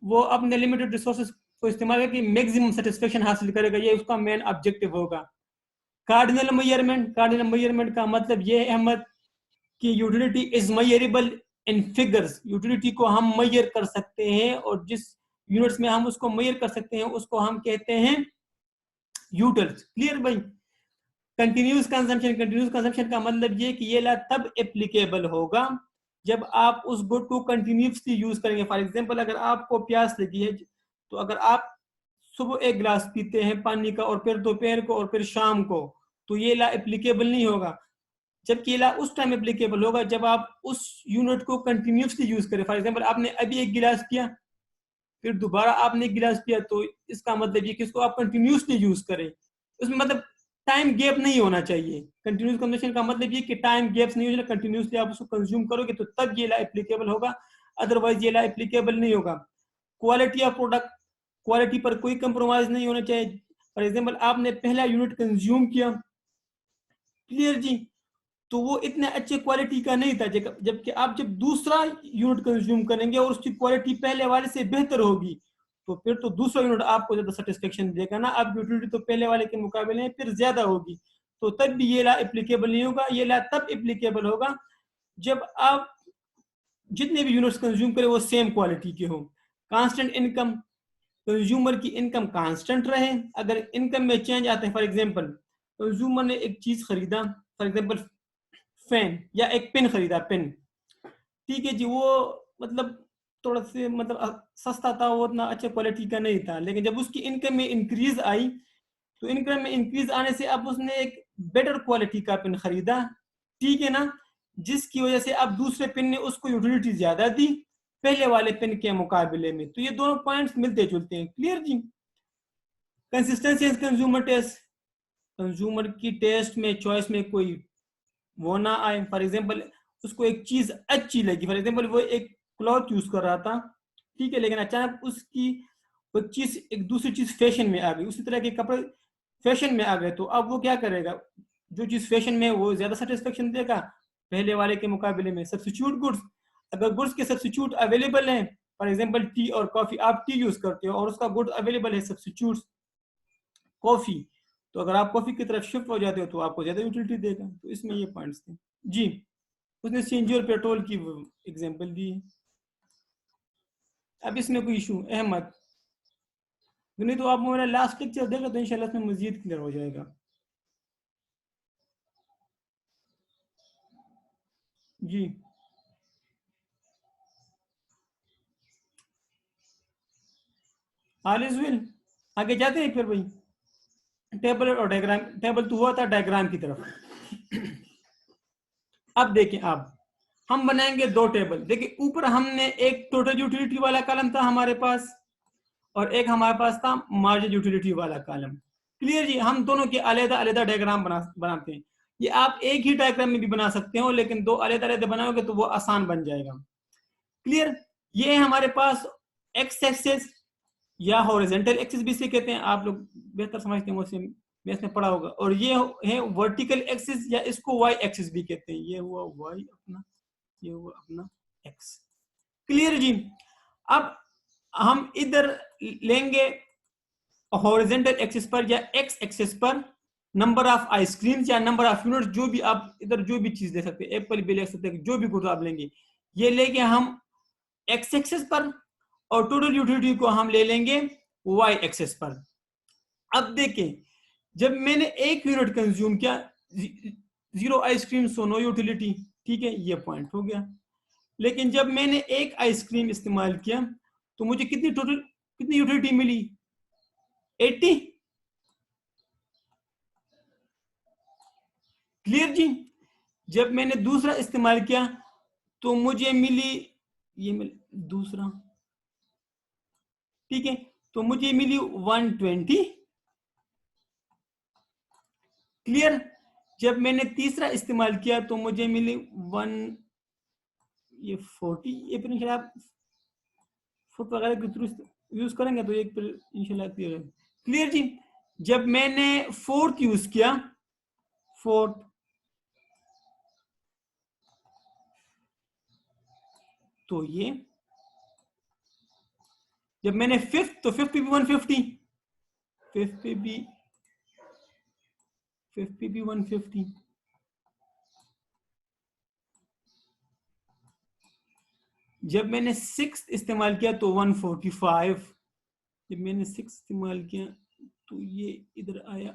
वो अपने limited resources को इस्तेमाल करके मैक्सिमम सेटिस्फेक्शन हासिल करेगा, ये उसका मेन ऑब्जेक्टिव होगा। कार्डिनल मेजरमेंट का मतलब ये है अहमद कि utility is measurable in figures, utility को हम मेजर कर सकते हैं और जिस यूनिट्स में हम उसको मेजर कर सकते हैं उसको हम कहते हैं यूटिल्स। क्लियर भाई? कंटिन्यूस कंजम्पशन का मतलब ये कि ये ला तब एप्लीकेबल होगा जब आप उस गुड को कंटिन्यूसली यूज करेंगे। फॉर एग्जांपल अगर आपको प्यास लगी है तो अगर आप सुबह एक गिलास पीते हैं पानी का और फिर दोपहर को और फिर शाम को, तो ये ला एप्लीकेबल नहीं होगा। जबकि ये ला उस टाइम एप्लीकेबल होगा जब आप उस यूनिट को कंटिन्यूसली यूज करें। फॉर एग्जांपल आपने अभी एक गिलास पिया, फिर दोबारा आपने एक गिलास पिया, तो इसका मतलब ये कि इसको आप कंटिन्यूसली यूज करें। उसमें मतलब टाइम गैप नहीं होना चाहिए। कंटिन्यूस कंजम्पशन का मतलब ये कि टाइम गैप्स नहीं होना, कंटिन्यूसली आप उसको कंज्यूम करोगे तो तब ये ला एप्लीकेबल होगा, अदरवाइज ये ला एप्लीकेबल नहीं होगा। क्वालिटी ऑफ प्रोडक्ट, क्वालिटी पर कोई कंप्रोमाइज नहीं होना चाहिए। फॉर एग्जाम्पल आपने पहला यूनिट कंज्यूम किया, क्लियर जी, तो वो इतने अच्छे क्वालिटी का नहीं था, जबकि आप जब दूसरा यूनिट कंज्यूम करेंगे और उसकी क्वालिटी पहले वाले से बेहतर होगी, तो फिर तो दूसरा यूनिट आपको ज्यादा सेटिस्फेक्शन देगा ना। अब यूटिलिटी तो पहले वाले के मुकाबले में फिर ज्यादा होगी, तो तब भी ये ला एप्लीकेबल नहीं होगा। ये ला तब एप्लीकेबल होगा जब आप जितने भी यूनिट्स कंज्यूम करें वो सेम क्वालिटी के हो। कांस्टेंट इनकम, कंज्यूमर की इनकम कांस्टेंट रहे। अगर इनकम में चेंज आते हैं, फॉर एग्जांपल कंज्यूमर ने एक चीज खरीदा, फॉर एग्जांपल फैन या एक पेन खरीदा, पेन, ठीक है जी, वो मतलब थोड़ा से मतलब सस्ता था, वो उतना अच्छा क्वालिटी का नहीं था, लेकिन जब उसकी इनकम में इंक्रीज आई तो इनकम में इंक्रीज आने से अब उसने एक बेटर क्वालिटी का पेन खरीदा, ठीक है ना, जिसकी वजह से अब दूसरे पेन ने उसको यूटिलिटी ज्यादा दी पहले वाले पेन के मुकाबले में। तो ये दोनों पॉइंट्स मिलते जुलते हैं। क्लियर जी? कंसिस्टेंसी कंज्यूमर टेस्ट, कंज्यूमर की टेस्ट में चॉइस में कोई वो ना आए। फॉर एग्जाम्पल उसको एक चीज अच्छी लगी, फॉर एग्जाम्पल वो एक क्लॉथ यूज कर रहा था, ठीक है, लेकिन अचानक उसकी वो चीज एक दूसरी चीज फैशन में आ गई, उसी तरह के कपड़े फैशन में आ गए, तो अब वो क्या करेगा? जो चीज फैशन में वो ज्यादा सेटिस्फेक्शन देगा पहले वाले के मुकाबले में। सब्स्टिट्यूट गुड्स, अगर गुड्स के सब्स्टिट्यूट अवेलेबल हैं, फॉर एग्जाम्पल टी और कॉफी, आप टी यूज करते हो और उसका गुड अवेलेबल है सब्स्टिट्यूट कॉफी, तो अगर आप कॉफी की तरफ शिफ्ट हो जाते हो तो आपको ज्यादा यूटिलिटी देगा। तो इसमें ये पॉइंट्स थे जी। उसने सीएनजी और पेट्रोल की एग्जांपल दी। अब इसमें कोई इशू अहमद नहीं, तो आप मेरा लास्ट लेक्चर देखो तो इंशाल्लाह इसमें मजीद क्लियर हो जाएगा जी। ऑल इज वेल, आगे जाते हैं फिर भाई। टेबल और डायग्राम, टेबल तो हुआ था डायग्राम की तरफ। अब देखें, अब हम बनाएंगे दो टेबल। देखिए ऊपर हमने एक टोटल यूटिलिटी वाला कॉलम था हमारे पास और एक हमारे पास था मार्जिन यूटिलिटी वाला कॉलम। क्लियर जी? हम दोनों के अलग अलग डायग्राम बनाते हैं। ये आप एक ही डायग्राम में भी बना सकते हो, लेकिन दो अलग अलग बनाओगे तो वो आसान बन जाएगा। क्लियर? ये है हमारे पास एक्स एक्सेस या हॉरिजॉन्टल एक्सिस भी इसे कहते हैं, आप लोग बेहतर समझते हैं, मुझसे मैथ्स में पढ़ा होगा। और ये है वर्टिकल एक्सिस या इसको वाई एक्सिस भी कहते हैं। ये हुआ वाई अपना, ये हुआ अपना एक्स। क्लियर जी? अब हम इधर लेंगे हॉरिजॉन्टल एक्सिस पर या एक्स एक्सिस पर नंबर ऑफ आइसक्रीम या नंबर ऑफ यूनिट, जो भी आप इधर जो भी चीज ले सकते हैं, एप्पल भी ले सकते हैं, जो भी गुड आप लेंगे, ये लेंगे हम एक्स एक्सिस पर और टोटल यूटिलिटी को हम ले लेंगे वाई एक्सिस पर। अब देखें, जब मैंने एक यूनिट कंज्यूम किया, zero ice cream so no utility, ठीक है, ये पॉइंट हो गया। लेकिन जब मैंने एक आइसक्रीम इस्तेमाल किया तो मुझे कितनी यूटिलिटी मिली? 80। क्लियर जी? जब मैंने दूसरा इस्तेमाल किया तो मुझे मिली, ये मिल दूसरा, ठीक है, तो मुझे मिली 120। क्लियर? जब मैंने तीसरा इस्तेमाल किया तो मुझे मिली 1, ये 40। ये फिर इंशाल्लाह आप फुट वगैरह के थ्रू यूज करेंगे तो एक फिर इंशाल्लाह क्लियर है। क्लियर जी? जब मैंने फोर्थ यूज किया, फोर्थ, तो ये जब मैंने फिफ्थ, तो फिफ्थ पे भी 150, फिफ्थ पे भी 150। जब मैंने सिक्स इस्तेमाल किया तो 145। जब मैंने सिक्स इस्तेमाल किया तो ये इधर आया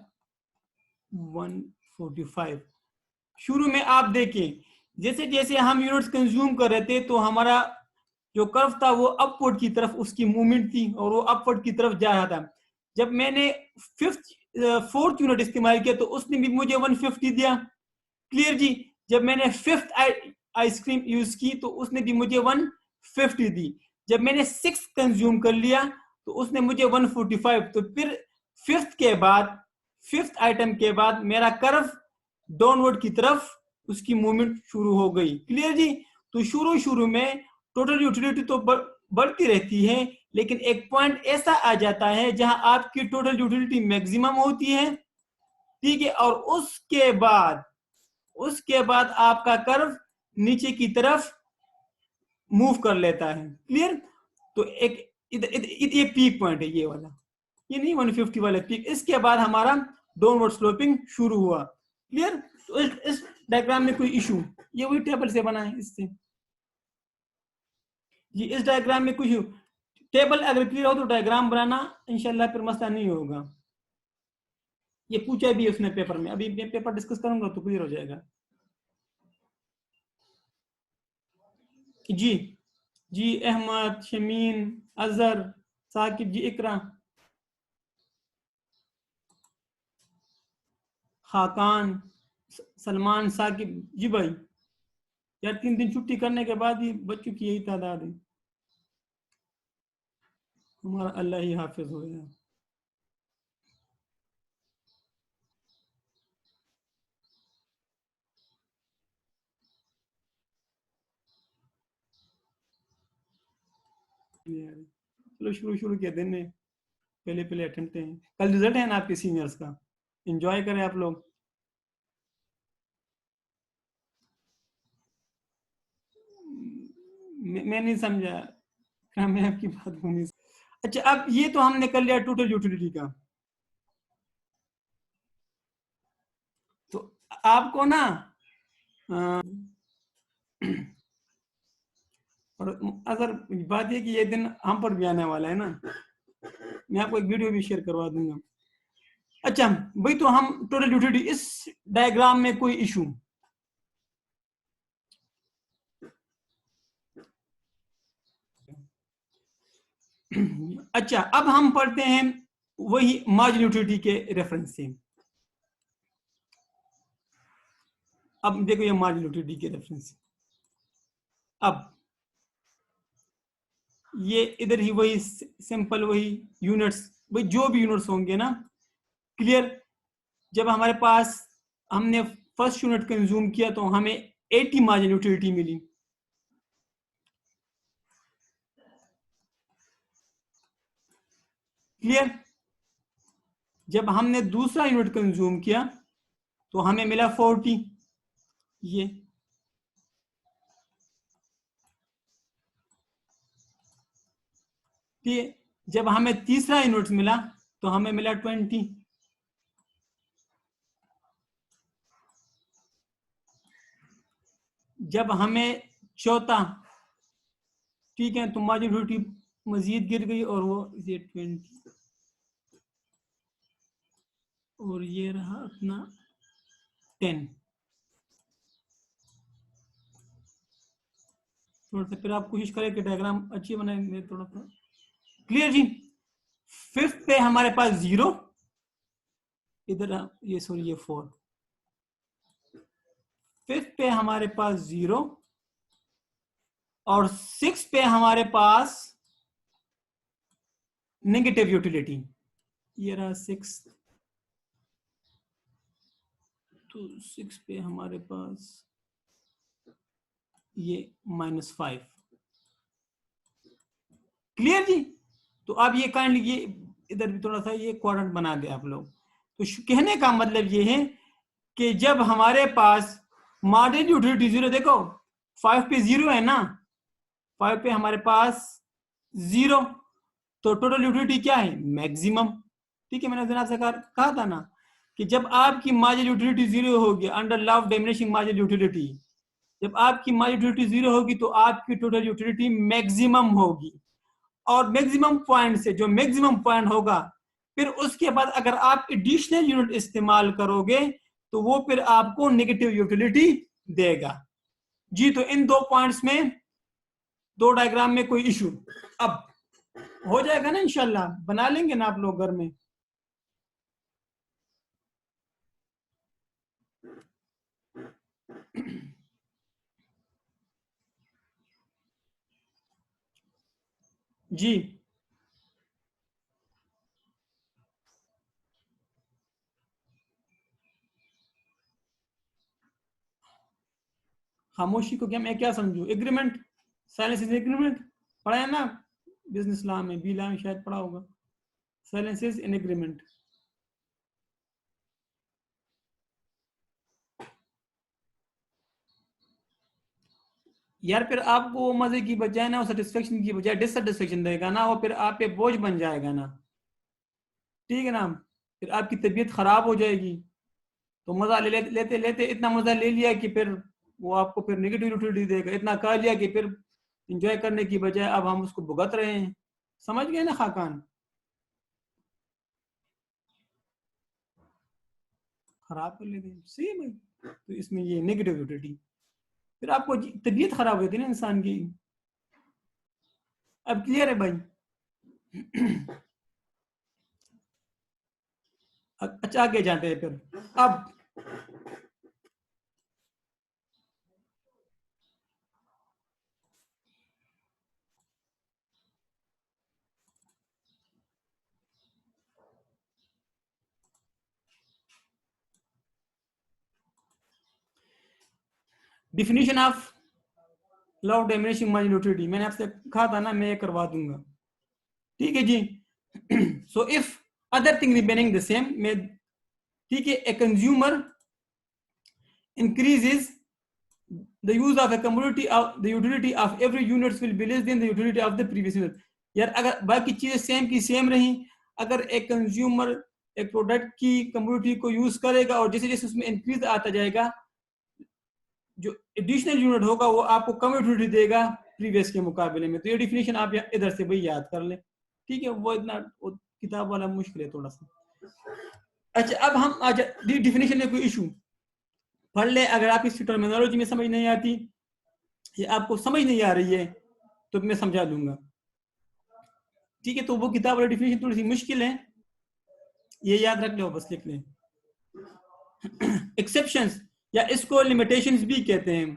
145। शुरू में आप देखें जैसे जैसे हम यूनिट्स कंज्यूम कर रहे थे तो हमारा जो कर्व था वो अपवर्ड की तरफ उसकी मूवमेंट थी और वो अपवर्ड की तरफ जा रहा था। जब मैंने फोर्थ यूनिट इस्तेमाल किया तो उसने भी मुझे 150 दिया। क्लियर जी। जब मैंने फिफ्थ आइसक्रीम यूज की तो उसने भी मुझे 150 दी। जब मैंने सिक्स कंज्यूम कर लिया तो उसने मुझे 145। तो फिर फिफ्थ आइटम के बाद मेरा कर्व डाउनवर्ड की तरफ उसकी मूवमेंट शुरू हो गई। क्लियर जी। तो शुरू में टोटल यूटिलिटी तो बढ़ती रहती है, लेकिन एक पॉइंट ऐसा आ जाता है जहां आपकी टोटल यूटिलिटी मैक्सिमम होती है, ठीक है, और उसके बाद आपका कर्व नीचे की तरफ मूव कर लेता है। क्लियर। तो एक ये पीक पॉइंट है, ये वाला, ये नहीं 150 वाला पीक। इसके बाद हमारा डाउनवर्ड स्लोपिंग शुरू हुआ। क्लियर। तो इस डायग्राम में कोई इशू, ये वही टेबल से बना है इससे जी। इस डायग्राम में कुछ टेबल अगर क्लियर हो तो डायग्राम बनाना इंशाल्लाह फिर मसला नहीं होगा। ये पूछा भी है उसने पेपर में, अभी मैं पेपर डिस्कस करूंगा तो क्लियर हो जाएगा। जी जी, अहमद, शमीन, अजहर, साकिब जी, इकरा, खाकान, सलमान, साकिब जी भाई। यार 3 दिन छुट्टी करने के बाद ही बच्चों की यही तादाद है। हमारा अल्लाह ही हाफिज हो गया। चलो शुरू किया दिन ने, पहले अटेम्प्ट हैं। कल रिजल्ट है ना आपके सीनियर्स का, एंजॉय करें आप लोग। मैं नहीं समझा, क्या मैं आपकी बात को नहीं। अच्छा, अब ये तो हमने कर लिया टोटल यूटिलिटी का। तो आपको ना और अगर बात ये कि ये दिन हम पर भी आने वाला है ना, मैं आपको एक वीडियो भी शेयर करवा दूंगा। अच्छा भाई, तो हम टोटल यूटिलिटी, इस डायग्राम में कोई इशू? अच्छा, अब हम पढ़ते हैं वही मार्जिनल यूटिलिटी के रेफरेंस से। अब देखो ये मार्जिनल यूटिलिटी के रेफरेंस। अब ये इधर ही वही सिंपल वही यूनिट्स, वही जो भी यूनिट्स होंगे ना। क्लियर। जब हमारे पास हमने फर्स्ट यूनिट कंज्यूम किया तो हमें 80 मार्जिनल यूटिलिटी मिली। क्लियर। जब हमने दूसरा यूनिट कंज्यूम किया तो हमें मिला 40। ये ठीक। जब हमें तीसरा यूनिट मिला तो हमें मिला 20। जब हमें चौथा, ठीक है, तो मार्जिनल यूटिलिटी मजीद गिर गई और वो ये 20 और ये रहा अपना 10। थोड़ा सा फिर आप कोशिश करें कि डायग्राम अच्छी बनाए थोड़ा सा। क्लियर जी। फिफ्थ पे हमारे पास 0, इधर ये सॉरी ये 4। फिफ्थ पे हमारे पास 0 और 6 पे हमारे पास नेगेटिव यूटिलिटी। ये रहा 6। तो 6 पे हमारे पास ये -5। क्लियर जी। तो अब ये काइंडली ये इधर भी थोड़ा सा ये क्वाड्रेंट बना दे आप लोग। तो कहने का मतलब ये है कि जब हमारे पास मार्जिनल यूटिलिटी 0, देखो 5 पे 0 है ना, 5 पे हमारे पास 0, तो टोटल यूटिलिटी क्या है? मैक्सिमम। ठीक है, मैंने उस दिन आपसे कहा था ना कि जब आपकी मार्जिनल यूटिलिटी जीरो होगी under law of diminishing marginal utility, जब आपकी मार्जिनल यूटिलिटी जीरो होगी तो आपकी टोटल यूटिलिटी मैक्सिमम होगी। और मैक्सिमम पॉइंट से जो मैक्सिमम पॉइंट होगा, फिर उसके बाद अगर आप एडिशनल यूनिट इस्तेमाल करोगे तो वो फिर आपको नेगेटिव यूटिलिटी देगा। जी, तो इन दो पॉइंट्स में, दो डायग्राम में कोई इशू? अब हो जाएगा ना इंशाल्लाह, बना लेंगे ना आप लोग घर में? जी, खामोशी को क्या मैं क्या समझू? एग्रीमेंट, साइलेंस इज एग्रीमेंट, पढ़ा है ना बिजनेस लॉ में, बी लॉ में शायद पढ़ा होगा, साइलेंस इज एन एग्रीमेंट। यार फिर आपको वो मजे की बजाय ना, वो सेटिस्फेक्शन की बजाय डिससेटिस्फेक्शन देगा ना, वो फिर आप पे बोझ बन जाएगा ना। ठीक है ना? फिर आपकी तबीयत खराब हो जाएगी। तो मजा लेते लेते इतना मजा ले लिया कि फिर वो आपको फिर नेगेटिव यूटिलिटी देगा। इतना कर लिया कि फिर इंजॉय करने की बजाय अब हम उसको भुगत रहे हैं। समझ गए ना खाकान? खराब कर लेते हैं सेम है। तो इसमें ये नेगेटिव यूटिलिटी, फिर आपको तबीयत खराब होती है ना इंसान की। अब क्लियर है भाई? अच्छा, आगे जाते हैं फिर। अब definition of law of diminishing marginal utility, मैंने आपसे कहा था ना, मैं ये करवा दूंगा। ठीक है जी। So if other thing remaining the same, मैं, ठीक है, a consumer increases the use of a commodity, of the utility of every unit will be less than the utility of the previous unit। यार अगर बाकी चीजें same की same रही, अगर एक कंज्यूमर एक प्रोडक्ट की कमोडिटी को यूज करेगा और जैसे जैसे उसमें इंक्रीज आता जाएगा, जो एडिशनल यूनिट होगा वो आपको कम यूटिलिटी देगा प्रीवियस के मुकाबले में। तो ये डिफिनेशन आप इधर से भाई याद कर ले। ठीक है, वो इतना वो किताब वाला मुश्किल है थोड़ा सा। अच्छा, अब हम आज डिफिनेशन में कोई इशू पढ़ ले। अगर आप इस टर्मिनोलॉजी में समझ नहीं आती या आपको समझ नहीं आ रही है तो मैं समझा दूंगा। ठीक है, तो वो किताब वाली डिफिनेशन थोड़ी सी मुश्किल है, ये याद रख लो, बस लिख लें। एक्सेप्शंस या इसको लिमिटेशंस भी कहते हैं।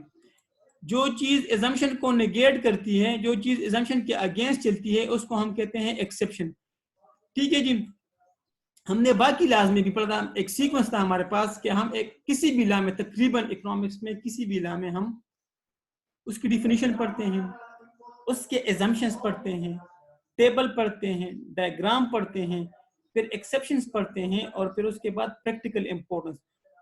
जो चीज एजम्पशन को नेगेट करती है, जो चीज एजम्पशन के अगेंस्ट चलती है, उसको हम कहते हैं एक्सेप्शन। ठीक है जी। हमने बाकी लॉज में भी पढ़ा था, एक सीक्वेंस था हमारे पास कि हम एक किसी भी लॉ में, तकरीबन इकोनॉमिक्स में किसी भी लॉ में हम उसकी डिफिनीशन पढ़ते हैं, उसके एजम्पशंस पढ़ते हैं, टेबल पढ़ते हैं, डायग्राम पढ़ते हैं, फिर एक्सेप्शंस पढ़ते हैं और फिर उसके बाद प्रैक्टिकल इंपॉर्टेंस।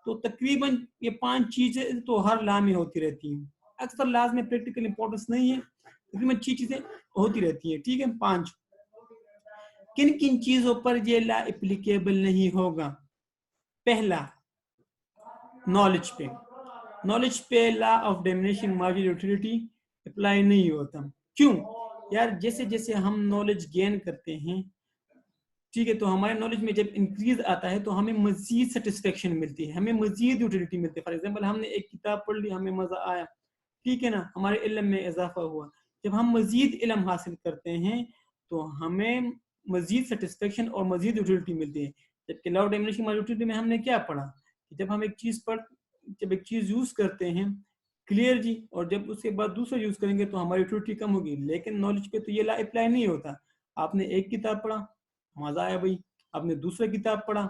तो तकरीबन ये 5 चीजें तो हर लॉ में होती रहती हैं। अक्सर लॉज में प्रैक्टिकल इंपॉर्टेंस नहीं है, तकरीबन 6 चीजें होती रहती हैं। ठीक है, 5। किन किन चीजों पर ये लॉ एप्लीकेबल नहीं होगा? पहला, नॉलेज पे। नॉलेज पे law of diminishing marginal utility apply नहीं होता। क्यों? यार जैसे जैसे हम नॉलेज गेन करते हैं, ठीक है, तो हमारे नॉलेज में जब इंक्रीज आता है तो हमें मजीद सेटिस्फेक्शन मिलती है, हमें मजीद यूटिलिटी मिलती है। फॉर एग्जांपल, हमने एक किताब पढ़ ली, हमें मजा आया, ठीक है ना, हमारे इल्म में इजाफा हुआ। जब हम मजीद इल्म हासिल करते हैं तो हमें मजीद सेटिस्फेक्शन और मजीद यूटिलिटी मिलती है। जबकि law of diminishing marginal utility में हमने क्या पढ़ा कि जब हम जब एक चीज यूज करते हैं, क्लियर जी, और जब उसके बाद दूसरा यूज करेंगे तो हमारी यूटिलिटी कम होगी। लेकिन नॉलेज पे तो ये लॉ अप्लाई नहीं होता। आपने एक किताब पढ़ा, मजा आया भाई, आपने दूसरा किताब पढ़ा,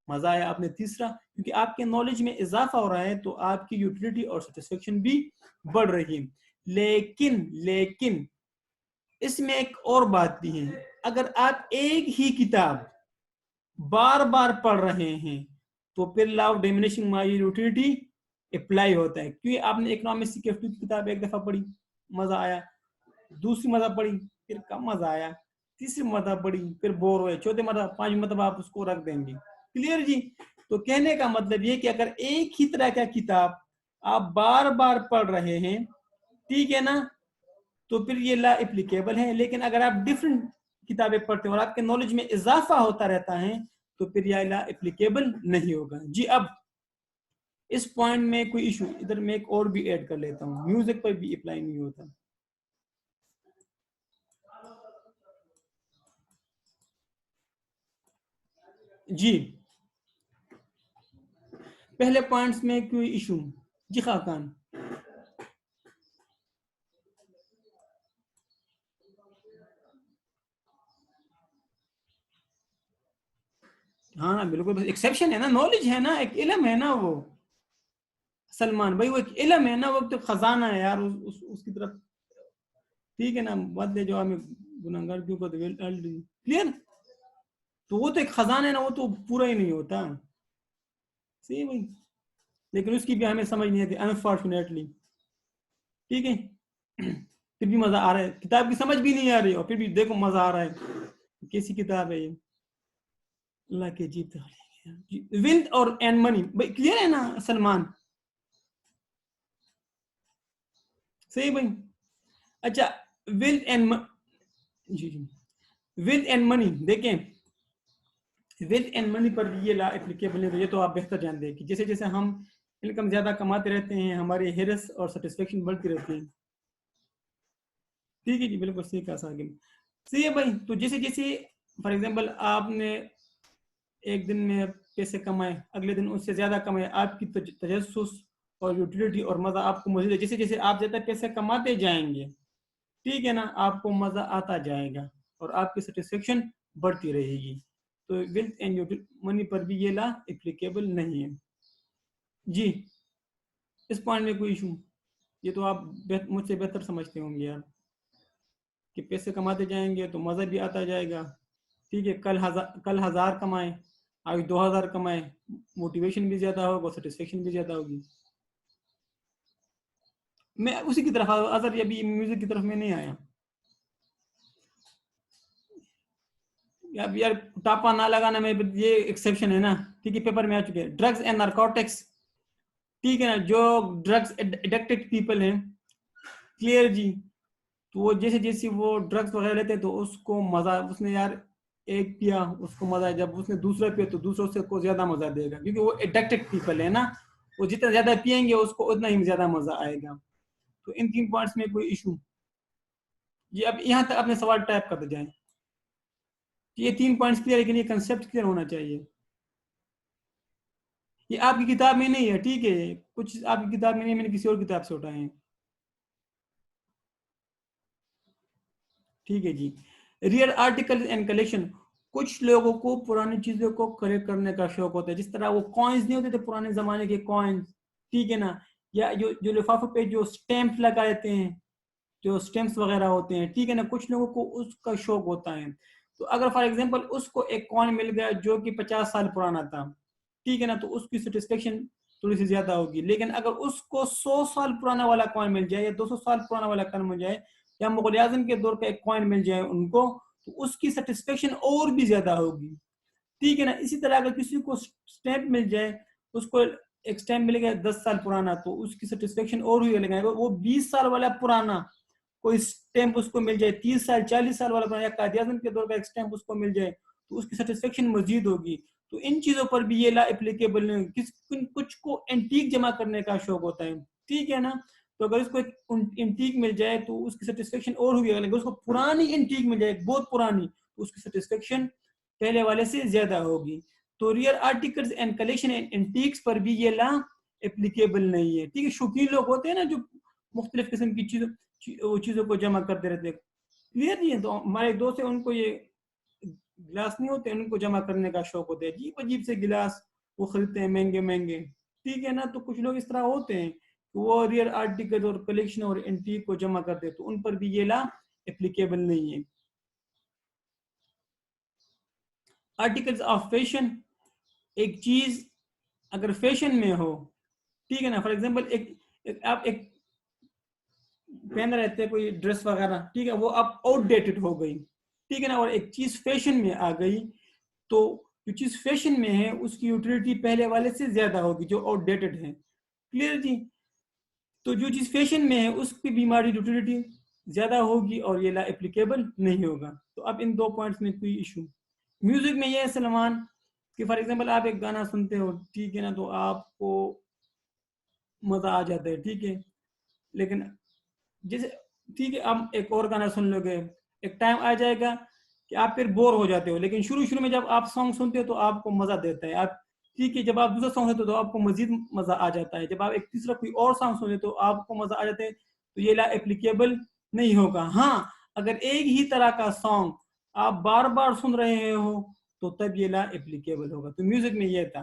मजा आया, आपने तीसरा, क्योंकि आपके नॉलेज में इजाफा हो रहा है तो आपकी यूटिलिटी और सेटिस्फेक्शन भी बढ़ रही है। लेकिन इसमें एक और बात भी है, अगर आप एक ही किताब बार बार पढ़ रहे हैं तो फिर law of diminishing marginal utility apply होता है। क्योंकि आपने इकोनॉमिक्स की किताब एक दफा पढ़ी, मजा आया, दूसरी मजा पढ़ी, फिर कम मजा आया, तीसरी मरतबा पढ़ी फिर बोर हुए, चौथे मरतबा, पांचवी मरतबा आप उसको रख देंगे। क्लियर जी? तो कहने का मतलब ये कि अगर एक ही तरह का किताब आप बार बार पढ़ रहे हैं, ठीक है ना, तो फिर ये ला एप्लीकेबल है। लेकिन अगर आप डिफरेंट किताबें पढ़ते हो और आपके नॉलेज में इजाफा होता रहता है, तो फिर यह ला एप्लीकेबल नहीं होगा जी। अब इस पॉइंट में कोई इशू, इधर मैं एक और भी ऐड कर लेता हूँ, म्यूजिक पर भी अप्लाई नहीं होता जी। पहले पॉइंट्स में कोई इशू जी? खाकान हाँ ना, बिल्कुल एक्सेप्शन है ना, नॉलेज है ना, एक इल्म है ना वो सलमान भाई, वो एक इल्म है ना, वो तो खजाना है यार उसकी तरफ, ठीक है ना, मत ले जाओ हमें गुनहगार क्यों को, क्लियर। तो वो तो एक खजाना है ना, वो तो पूरा ही नहीं होता, सही भाई। लेकिन उसकी भी हमें समझ नहीं आती अनफॉर्चुनेटली, ठीक है। फिर भी मजा आ रहा है, किताब की समझ भी नहीं आ रही और फिर भी देखो मजा आ रहा है। कैसी किताब है ये? अल्लाह के जीत विल्थ और एंड मनी, भाई क्लियर है ना सलमान? सही भाई। अच्छा, विल्थ एंड जी जी, विल्थ एंड मनी देखें, वेल्थ एंड मनी पर भी ये ला एप्लीकेबल है। तो ये तो आप बेहतर जानते हैं कि जैसे जैसे हम इनकम ज्यादा कमाते रहते हैं, हमारी हेरस और सेटिस्फेक्शन बढ़ती रहती है, ठीक है जी, बिल्कुल सही कहा साकिब। सही है भाई। तो जैसे जैसे फॉर एग्जांपल आपने एक दिन में पैसे कमाए, अगले दिन उससे ज्यादा कमाए, आपकी तजस्सुस और यूटिलिटी और मजा आपको मौजूद है। जैसे जैसे आप ज्यादा पैसे कमाते जाएंगे, ठीक है ना, आपको मजा आता जाएगा और आपकी सेटिस्फेक्शन बढ़ती रहेगी। तो वेल्थ एंड मनी पर भी ये ला एप्लीकेबल नहीं है जी। इस पॉइंट में कोई इशू? ये तो आप मुझसे बेहतर समझते होंगे यार, कि पैसे कमाते जाएंगे तो मजा भी आता जाएगा, ठीक है। कल हजार कमाए, आज 2000 कमाए, मोटिवेशन भी ज्यादा होगा, सेटिस्फेक्शन भी ज्यादा होगी। मैं उसी की तरफ अगर अभी म्यूजिक की तरफ में नहीं आया यार, टापा ना लगाना में ये एक्सेप्शन है ना, ठीक है, पेपर में आ चुके हैं। ड्रग्स एंड नारकोटिक्स, ठीक है ना, जो ड्रग्स एडिक्टेड पीपल हैं, क्लियर जी, तो वो जैसे जैसे वो ड्रग्स वगैरह लेते हैं तो उसको मजा, उसने यार एक पिया उसको मजा है, जब उसने दूसरा पिया तो दूसरों से को ज्यादा मजा देगा, क्योंकि वो एडिक्टेड पीपल है ना, वो जितना ज्यादा पियेंगे उसको उतना ही ज्यादा मजा आएगा। तो इन तीन पॉइंट्स में कोई इशू? ये अब यहाँ तक अपने सवाल टाइप करते जाए। ये तीन पॉइंट्स क्लियर है कि नहीं? कंसेप्ट क्लियर होना चाहिए। ये आपकी किताब में नहीं है, ठीक है, कुछ आपकी किताब में नहीं, मैंने किसी और किताब से उठाए हैं, ठीक है जी। रियर आर्टिकल एंड कलेक्शन, कुछ लोगों को पुरानी चीजों को कलेक्ट करने का शौक होता है, जिस तरह वो कॉइन्स नहीं होते थे पुराने जमाने के कॉइन्स, ठीक है ना, या जो जो लिफाफे पे जो स्टैंप लगा देते हैं, जो स्टैंप्स वगैरह होते हैं, ठीक है ना, कुछ लोगों को उसका शौक होता है। तो अगर फॉर एग्जांपल उसको एक कॉइन मिल गया जो कि 50 साल पुराना था, ठीक है ना, तो उसकी सेटिस्फेक्शन थोड़ी सी ज्यादा होगी। लेकिन अगर उसको 100 साल पुराना वाला कॉइन मिल जाए या 200 साल पुराना वाला कॉइन मिल जाए या मुगल आजम के दौर का एक कॉइन मिल जाए उनको, तो उसकी सेटिस्फेक्शन और भी ज्यादा होगी, ठीक है ना। इसी तरह अगर किसी को स्टैंप मिल जाए, उसको एक स्टैंप मिल गया 10 साल पुराना, तो उसकी सेटिस्फेक्शन और भी अलग है। वो 20 साल वाला पुराना कोई स्टैंप उसको मिल जाए, 30 साल 40 साल वाला पुराना या कायद आजम के दौर का एक स्टैंप उसको मिल जाए, तो उसकी सेटिस्फेक्शन मजीद होगी। तो इन चीजों पर भी ये ला एप्लीकेबल नहीं। कुछ को एंटीक जमा करने का शौक होता है, ठीक है ना, तो अगर उसको एक एंटीक मिल जाए तो उसकी सेटिस्फेक्शन और होगी। अगर उसको पुरानी एंटीक मिल जाए बहुत पुरानी, तो उसकी सेटिस्फेक्शन पहले वाले से ज्यादा होगी। तो rear articles and collection and antiques पर भी ये ला एप्लीकेबल नहीं है, ठीक है। शौकीन लोग होते हैं ना जो मुख्तलिफ किस्म की चीजों को जमा करते रहते हैं, क्लियर नहीं है। तो हमारे एक दोस्त है, उनको ये गिलास नहीं होते, उनको जमा करने का शौक होता है, अजीब अजीब से गिलास वो खरीदते हैं महंगे महंगे, ठीक है ना। तो कुछ लोग इस तरह होते हैं कि वो रियर आर्टिकल और कलेक्शन और एंटीक को जमा करते हैं, तो उन पर भी ये ला एप्लीकेबल नहीं है। आर्टिकल्स ऑफ फैशन, एक चीज अगर फैशन में हो, ठीक है ना, फॉर एग्जांपल आप एक पहन रहे थे कोई ड्रेस वगैरह, ठीक है, वो अब आउटडेटेड हो गई, ठीक है ना। और एक चीज फैशन में आ गई तो जो चीज फैशन में है उसकी यूटिलिटी पहले वाले से ज्यादा होगी जो आउटडेटेड है। क्लियर जी। तो जो चीज फैशन में है उसकी बीमारी यूटिलिटी ज्यादा होगी और ये ला एप्लीकेबल नहीं होगा। तो अब इन दो पॉइंट्स में कोई इशू। म्यूजिक में ये है सलमान कि फॉर एग्जांपल आप एक गाना सुनते हो, ठीक है ना, तो आपको मजा आ जाता है, ठीक है। लेकिन जैसे ठीक है आप एक और गाना सुन लोगे, एक टाइम आ जाएगा कि आप फिर बोर हो जाते हो। लेकिन शुरू शुरू में जब आप सॉन्ग सुनते हो तो आपको मजा देता है, आप ठीक है। जब आप दूसरा सॉन्ग सुनते हो तो आपको मजीद मजा आ जाता है। जब आप एक तीसरा कोई और सॉन्ग सुनते तो आपको मजा आ जाता है। तो ये ला एप्लीकेबल नहीं होगा। हाँ, अगर एक ही तरह का सॉन्ग आप बार बार सुन रहे हो तो तब ये ला एप्लीकेबल होगा। तो म्यूजिक में ये था,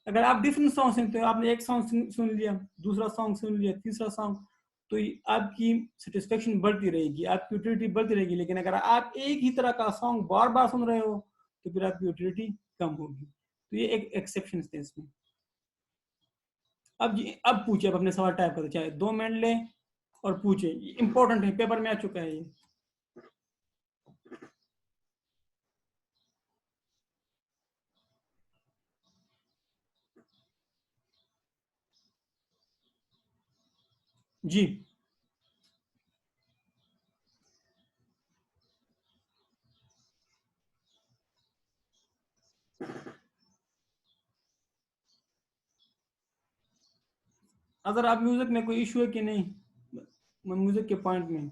अगर आप डिफरेंट सॉन्ग सुनते हो, आपने एक सॉन्ग सुन लिया, दूसरा सॉन्ग सुन लिया, तीसरा सॉन्ग, तो आपकी सेटिस्फेक्शन बढ़ती रहेगी, आपकी यूटिलिटी बढ़ती रहेगी। लेकिन अगर आप एक ही तरह का सॉन्ग बार बार सुन रहे हो तो फिर आपकी यूटिलिटी कम होगी। तो ये एक एक्सेप्शन है इसमें। अब पूछिए, अब अपने सवाल टाइप करो, चाहे 2 मिनट ले और पूछे, इंपॉर्टेंट है, पेपर में आ चुका है ये। जी अगर आप म्यूजिक में कोई इशू है कि नहीं, म्यूजिक के पॉइंट में।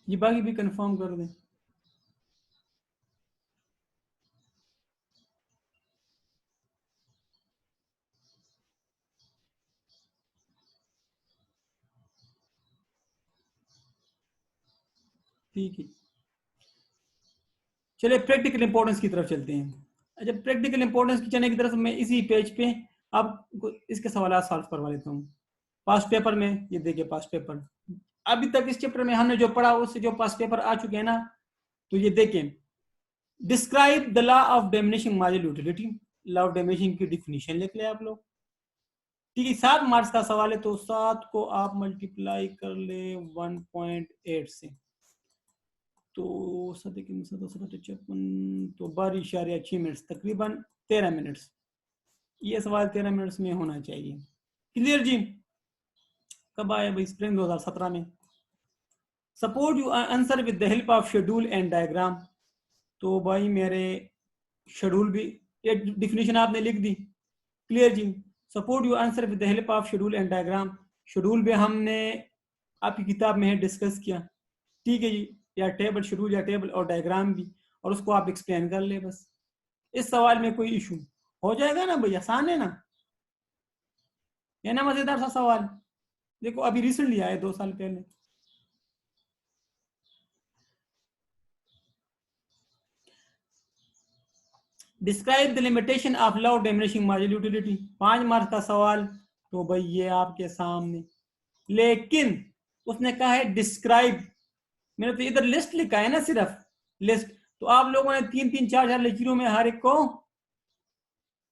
ये बाकी भी कंफर्म कर दें। ठीक है, चलिए प्रैक्टिकल इंपॉर्टेंस की तरफ चलते हैं। अच्छा, प्रैक्टिकल इंपॉर्टेंस की चलने की तरफ मैं इसी पेज पे आपको इसके सवाल सॉल्व करवा लेता हूँ। पास्ट पेपर में ये देखिए, पास्ट पेपर अभी तक इस चैप्टर में हमने जो पढ़ा उससे जो पास्ट पेपर आ चुके हैं ना, तो ये देखें, describe the law of diminishing marginal utility. Law of diminishing की डिफिनीशन लिख ले आप लोग। ठीक है, 7 मार्क्स का सवाल है, तो 7 को आप मल्टीप्लाई कर ले 1.8 से, तो 7×7=56, तो 12.6 मिनट्स, तकरीबन 13 मिनट्स। ये सवाल 13 मिनट्स में होना चाहिए। क्लियर जी। कब आया भाई? स्प्रिंग 2017 में। Support you answer with the help of schedule and diagram. तो भाई मेरे शेड्यूल भी, ये डिफिनीशन आपने लिख दी। क्लियर जी। Support you answer with the help of schedule and diagram. Schedule भी हमने आपकी किताब में है डिस्कस किया, ठीक है जी। या टेबल शेड्यूल या टेबल और डायग्राम भी, और उसको आप एक्सप्लेन कर ले बस। इस सवाल में कोई इशू हो जाएगा ना भाई? आसान है ना, है ना? मजेदार सा सवाल। देखो अभी रिसेंटली आया 2 साल पहले। Describe the limitation of law of diminishing marginal utility. 5 marks का सवाल, तो भाई ये आपके सामने। लेकिन उसने कहा है डिस्क्राइब, मैंने तो इधर लिस्ट लिखा है ना, सिर्फ लिस्ट। तो आप लोगों ने 3-3, 4-4 लेक्चरों में हर एक को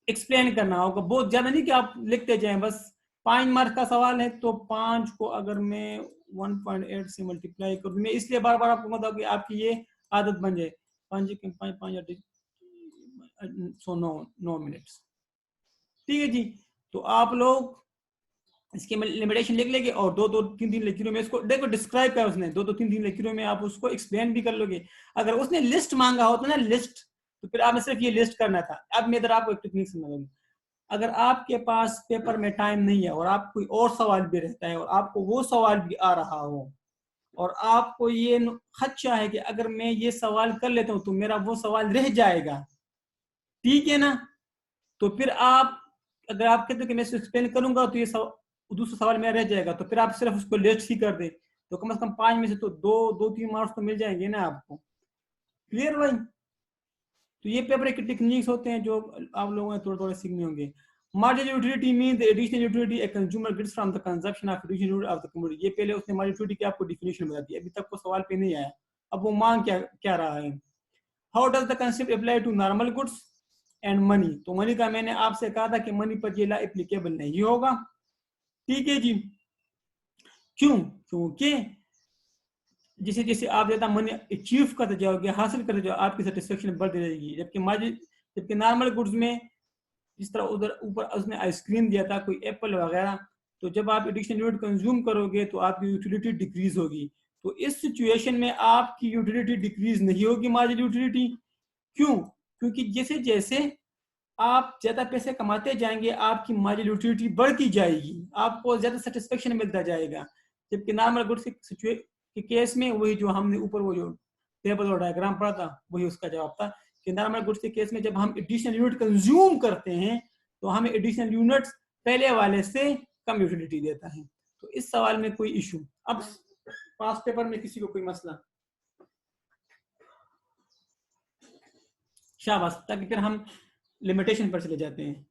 एक्सप्लेन करना होगा। बहुत ज्यादा नहीं कि आप लिखते जाएं बस। 5 मार्क्स का सवाल है, तो 5 को अगर मैं 1.8 से मल्टीप्लाई करूँ, मैं इसलिए बार बार आपको बताऊँ कि आपकी ये आदत बन जाए। 5 सो 9 मिनट्स। ठीक है जी। तो आप लोग इसके लिमिटेशन लिख लेंगे, और 2-2, 3-3 लेक्चरों में इसको देखो डिस्क्राइब किया उसने। 2-2, 3-3 लेक्चरों में आप उसको एक्सप्लेन भी कर लोगे। अगर उसने लिस्ट मांगा होता ना, लिस्ट, तो फिर आपने सिर्फ ये लिस्ट करना था। अब मैं इधर आपको एक टेक्निक समझाऊंगा। अगर आपके पास पेपर में टाइम नहीं है और आप कोई और सवाल भी रहता है और आपको वो सवाल भी आ रहा हो, और आपको ये खदशा है कि अगर मैं ये सवाल कर लेता हूँ तो मेरा वो सवाल रह जाएगा, ठीक है ना, तो फिर आप, अगर आप कहते हो कि मैं इसको एक्सप्लेन करूंगा तो ये दूसरा सवाल मेरा रह जाएगा, तो फिर आप सिर्फ उसको लिस्ट ही कर दें, तो कम से कम 5 में से तो 2-3 मार्क्स तो मिल जाएंगे ना आपको। क्लियर भाई? तो ये पेपर के टेक्निक्स होते हैं जो आप लोगों ने थोड़े थोड़े सीखने होंगे। Marginal utility mean the additional utility a consumer gets from the consumption of additional unit of the commodity. ये पहले उसने मार्जिनल यूटिलिटी की आपको डिफिनेशन बता दी, अभी तक वो सवाल पे नहीं आया। अब वो मांग क्या क्या रहा है। How does the concept apply to normal goods and money. तो मनी का मैंने आपसे कहा था कि मनी पर ये ला एप्लीकेबल नहीं होगा। ठीक है जी। क्यों? क्योंकि जैसे जैसे आप ज्यादा मनी अचीव करते जाओगे, हासिल करते जाओ, आपकी सेटिस्फेक्शन बढ़ती रहेगी। जबकि नॉर्मल गुड्स में जिस तरह उधर ऊपर उसने आइसक्रीम दिया था, कोई एप्पल वगैरह, तो जब आप एडिशनल यूनिट कंज्यूम करोगे तो आपकी यूटिलिटी डिक्रीज होगी। तो इस सिचुएशन में आपकी यूटिलिटी डिक्रीज नहीं होगी, मार्जिनल यूटिलिटी। क्यों? क्योंकि जैसे जैसे आप ज्यादा पैसे कमाते जाएंगे आपकी मार्जिनल यूटिलिटी बढ़ती जाएगी, आपको ज्यादा सेटिस्फेक्शन मिलता जाएगा। जबकि नॉर्मल गुड्स के केस में वही जो हमने ऊपर वो जो टेबल और डायग्राम पढ़ा था वही उसका जवाब था कि नॉर्मल गुड्स के केस में जब हम एडिशनल यूनिट कंज्यूम करते हैं तो हमें एडिशनल यूनिट्स पहले वाले से कम यूटिलिटी देता है। तो इस सवाल में कोई इशू। अब पास पेपर में किसी को कोई मसला? शाबाश, ताकि फिर हम लिमिटेशन पर चले जाते हैं।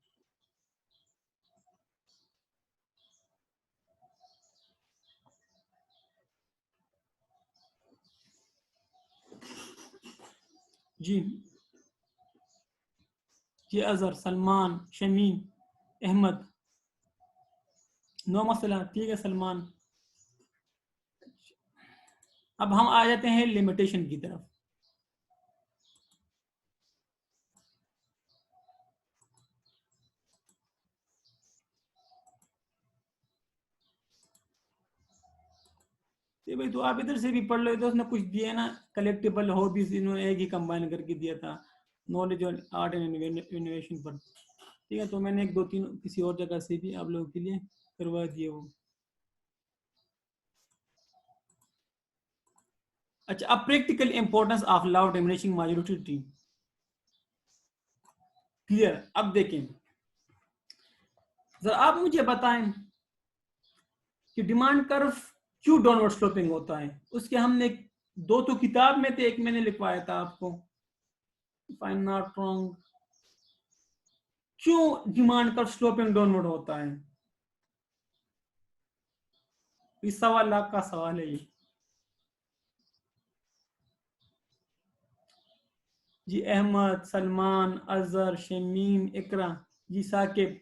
जी जी, अजहर, सलमान, शमीम, अहमद, नो मसला। ठीक है सलमान। अब हम आ जाते हैं लिमिटेशन की तरफ। भाई तो आप इधर से भी पढ़ लो, तो उसने कुछ दिया है ना, कलेक्टिबल हॉबीज इन्होंने एक ही कंबाइन करके दिया था, नॉलेज और आर्ट एंड इनोवेशन पर। ठीक है, तो मैंने एक दो तीन किसी और जगह से भी आप लोगों के लिए करवा दिए वो। अच्छा, अब practical importance of law diminishing minority. Clear? अब देखें जरा, आप मुझे बताएं कि डिमांड कर्व क्यों डाउनवर्ड स्लोपिंग होता है। उसके हमने दो तो किताब में थे, एक मैंने लिखवाया था आपको, if I am not wrong. क्यों डिमांड कर्व स्लोपिंग डाउनवर्ड होता है? इस 1.25 लाख का सवाल है ये। जी अहमद, सलमान, अजहर, शमीम, इकरा, जी साकिब,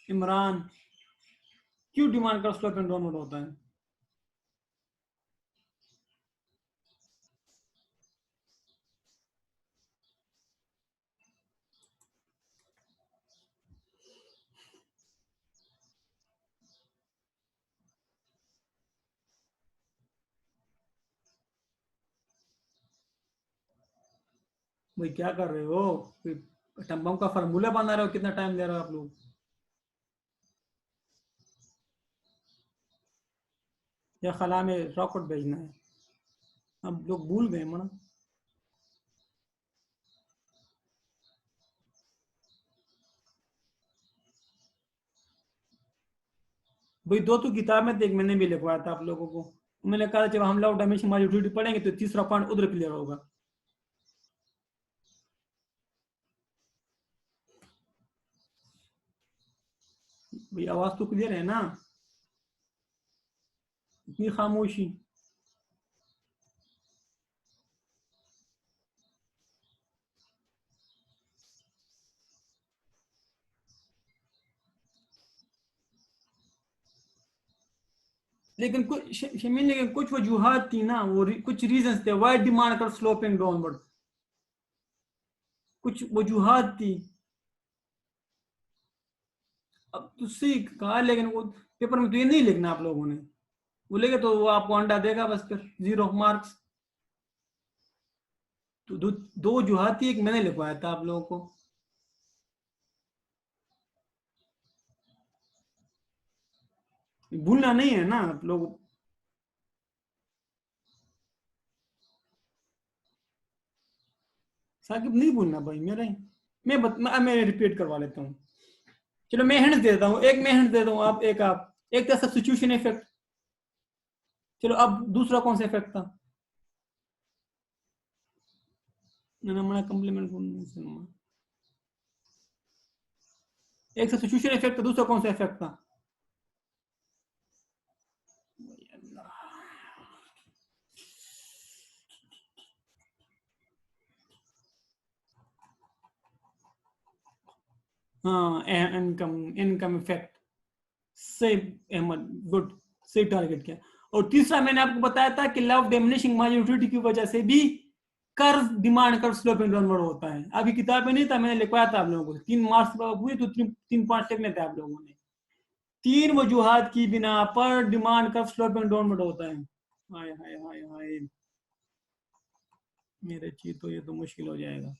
इमरान। क्यों डिमांड कर्व स्लोपिंग डाउनवर्ड होता है? भाई क्या कर रहे हो? टम्बम का फार्मूला बना रहे हो? कितना टाइम दे रहे हो आप लोग? या खला में रॉकेट भेजना है? अब लोग भूल गए मना। भाई दो तो किताब में देख, मैंने भी लिखवाया था आप लोगों को। मैंने कहा जब हम लोग डायमेंशन हमारी यूटिलिटी पढ़ेंगे तो तीसरा पॉइंट उधर क्लियर होगा। भाई आवाज तो क्लियर है ना? इतनी खामोशी। लेकिन कुछ वजूहत थी ना, वो कुछ रीजंस थे वाई डिमांड कर स्लोपिंग डाउनवर्ड। कुछ वजूहत थी। अब तुझसे कहा, लेकिन वो पेपर में तो ये नहीं लिखना आप लोगों ने। बोलेगे तो वो आपको अंडा देगा, बस फिर 0 मार्क्स। तो दो वजूहत थी, एक मैंने लिखवाया था आप लोगों को। भूलना नहीं है ना आप लोग। साकिब नहीं भूलना भाई मेरे। मैं रिपीट करवा लेता हूँ। चलो मैं हिंट देता हूँ, एक मैं हिंट देता हूँ, आप एक, आप एक था सब्स्टिट्यूशन इफेक्ट। चलो अब दूसरा कौन सा इफेक्ट था? कम्प्लीमेंट। एक सब्स्टिट्यूशन इफेक्ट था, दूसरा कौन सा इफेक्ट था? हाँ, इनकम इनकम इफेक्ट, सही अहमद, गुड, सही टारगेट किया। और तीसरा मैंने आपको बताया था कि लव डिमिनिशिंग मार्जिनल यूटिलिटी की वजह से भी curve, demand curve sloping downward होता है। अभी किताब में नहीं था, मैंने लिखवाया था आप लोगों को, 3 मार्क्स हुए तो 3 5 लिखने थे आप लोगों ने। 3 वजूहात की बिना पर डिमांड कर्व स्लोपिंग डाउनवर्ड होता है। हाय हाय हाय हाय, मेरे चीज तो ये तो मुश्किल हो जाएगा।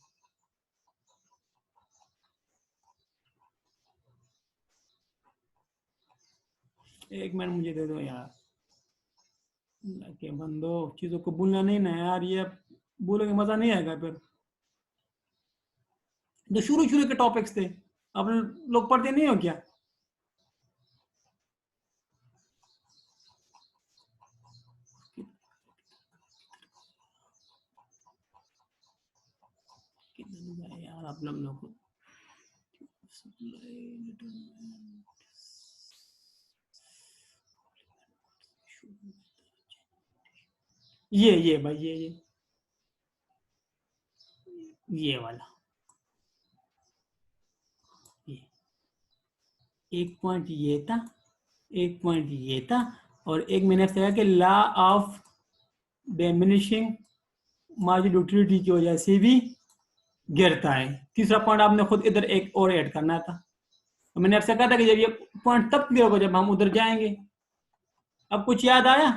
एक मिनट मुझे दे दो यार, के बंदो, चीजों को भूलना नहीं ना यार, ये बोलोगे मजा नहीं आएगा फिर। जो शुरू शुरू के टॉपिक्स थे, अब लोग पढ़ते नहीं हो क्या? यार आप लोग ये भाई, ये वाला, ये एक पॉइंट ये था, एक पॉइंट ये था, और एक मैंने कहा कि law of diminishing marginal utility की वजह से भी गिरता है। तीसरा पॉइंट आपने खुद इधर एक और ऐड करना था। तो मैंने आपसे कहा था कि जब ये पॉइंट तब क्लियर होगा जब हम उधर जाएंगे। अब कुछ याद आया,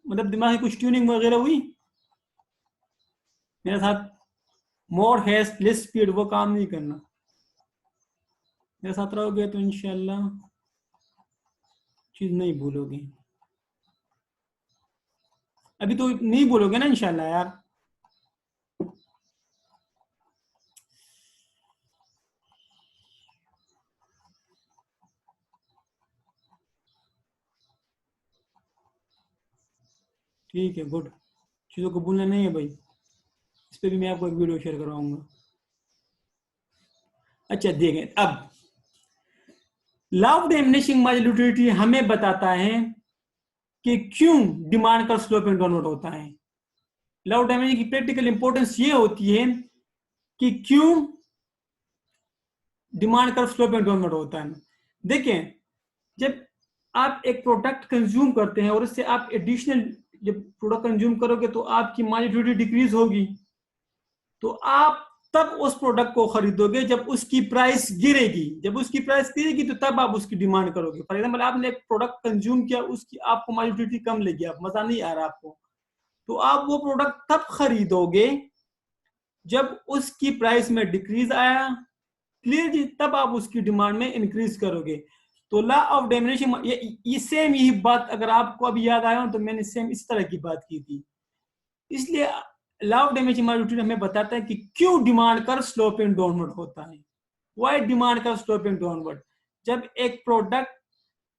मतलब दिमाग में कुछ ट्यूनिंग वगैरह हुई? मेरे साथ मोर हैस्ट लेस स्पीड वो काम नहीं करना, मेरे साथ रहोगे तो इंशाल्लाह चीज नहीं भूलोगे। अभी तो नहीं भूलोगे ना इंशाल्लाह यार। ठीक है, गुड, चीजों को भूलना नहीं है भाई। इस पे भी मैं आपको एक वीडियो शेयर करवाऊंगा। अच्छा देखें, अब law of diminishing marginal utility हमें बताता है कि क्यों डिमांड का स्लोपिंग डाउनवर्ड होता है। लॉ ऑफ डिमिनिशिंग की प्रैक्टिकल इंपॉर्टेंस ये होती है कि क्यों डिमांड का स्लोपिंग डाउनवर्ड होता है। देखें, जब आप एक प्रोडक्ट कंज्यूम करते हैं और उससे आप एडिशनल जब प्रोडक्ट कंज्यूम करोगे तो आपकी मार्जिनल यूटिलिटी डिक्रीज होगी, तो आप तब उस प्रोडक्ट को खरीदोगे जब उसकी प्राइस गिरेगी। जब उसकी प्राइस गिरेगी तो तब आप उसकी डिमांड करोगे। फॉर एग्जाम्पल, आपने एक प्रोडक्ट कंज्यूम किया, उसकी आपको मार्जिनल कम लगी, आप मजा नहीं आ रहा आपको, तो आप वो प्रोडक्ट तब खरीदोगे जब उसकी प्राइस में डिक्रीज आया, क्लियर जी, तब आप उसकी डिमांड में इंक्रीज करोगे। तो लॉ ऑफ डिमिनिशिंग, ये सेम यही बात अगर आपको अभी याद आया हो तो मैंने सेम इस तरह की बात की थी। इसलिए लॉ ऑफ डिमिनिशिंग मार्जिनल हमें बताता है कि क्यों डिमांड कर स्लोपिंग डाउनवर्ड होता है। वाई डिमांड कर स्लोपिंग डाउनवर्ड? जब एक प्रोडक्ट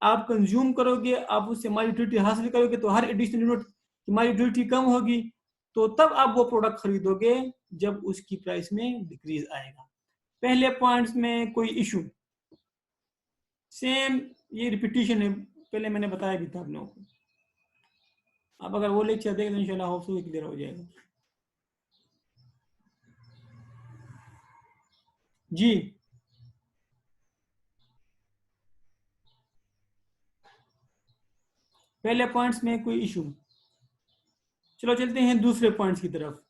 आप कंज्यूम करोगे, आप उससे मार्जिनल हासिल करोगे, तो हर एडिशनल यूनिट की मार्जिनल कम होगी, तो तब आप वो प्रोडक्ट खरीदोगे जब उसकी प्राइस में डिक्रीज आएगा। पहले पॉइंट्स में कोई इशू, सेम ये रिपीटिशन है, पहले मैंने बताया भी था आप लोगों को। आप अगर वो लेक्चर देखें तो इंशाल्लाह होप सो क्लियर हो जाएगा। जी, पहले पॉइंट्स में कोई इशू। चलो चलते हैं दूसरे पॉइंट्स की तरफ।